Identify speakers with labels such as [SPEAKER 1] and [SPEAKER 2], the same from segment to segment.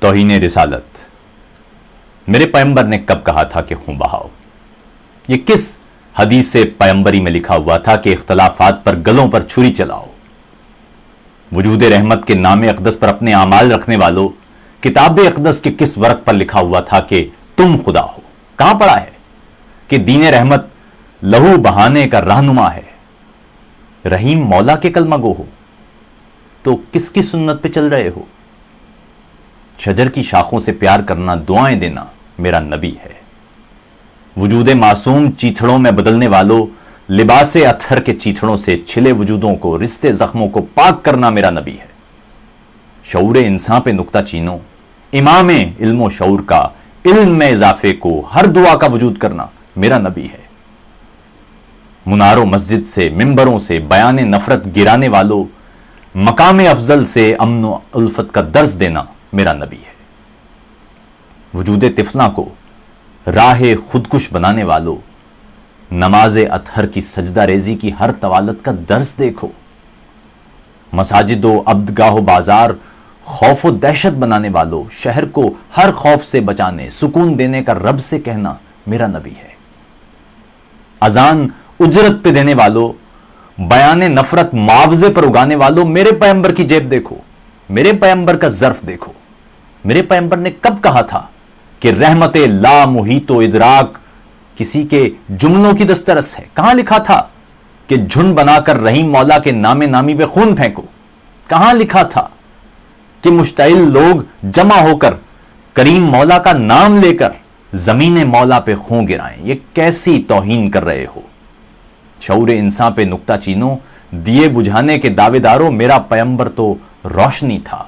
[SPEAKER 1] توہین رسالت۔ میرے پیغمبر نے کب کہا تھا کہ خون بہاؤ؟ یہ کس حدیث سے پیغمبری میں لکھا ہوا تھا کہ اختلافات پر گلوں پر چھری چلاؤ؟ وجود رحمت کے نام اقدس پر اپنے اعمال رکھنے والوں، کتاب اقدس کے کس ورق پر لکھا ہوا تھا کہ تم خدا ہو؟ کہاں پڑھا ہے کہ دین رحمت لہو بہانے کا رہنما ہے؟ رحیم مولا کے کلمہ گو ہو تو کس کی سنت پہ چل رہے ہو؟ شجر کی شاخوں سے پیار کرنا، دعائیں دینا میرا نبی ہے۔ وجود معصوم چیتھڑوں میں بدلنے والوں، لباس اطہر کے چیتھڑوں سے چھلے وجودوں کو، رشتے زخموں کو پاک کرنا میرا نبی ہے۔ شعور انسان پہ نکتہ چینوں، امام علم و شعور کا، علم میں اضافے کو، ہر دعا کا وجود کرنا میرا نبی ہے۔ منار و مسجد سے، ممبروں سے بیان نفرت گرانے والوں، مقام افضل سے امن و الفت کا درس دینا میرا نبی ہے۔ وجود طفلاں کو راہ خودکش بنانے والوں، نماز اطہر کی سجدہ ریزی کی ہر طوالت کا درس دیکھو۔ مساجد و عبدگاہ و بازار خوف و دہشت بنانے والوں، شہر کو ہر خوف سے بچانے، سکون دینے کا رب سے کہنا میرا نبی ہے۔ اذان اجرت پہ دینے والوں، بیان نفرت معاوضے پر اگانے والوں، میرے پیغمبر کی جیب دیکھو، میرے پیغمبر کا ظرف دیکھو۔ میرے پیغمبر نے کب کہا تھا کہ رحمت لا محیط و ادراک کسی کے جملوں کی دسترس ہے؟ کہاں لکھا تھا کہ جھنڈ بنا کر رحیم مولا کے نام نامی پہ خون پھینکو؟ کہاں لکھا تھا کہ مشتعل لوگ جمع ہو کر کریم مولا کا نام لے کر زمین مولا پہ خون گرائیں؟ یہ کیسی توہین کر رہے ہو؟ شعور انسان پہ نکتہ چینوں، دیے بجھانے کے دعوے داروں، میرا پیغمبر تو روشنی تھا۔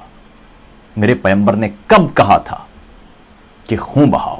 [SPEAKER 1] میرے پیغمبر نے کب کہا تھا کہ خون بہاؤ؟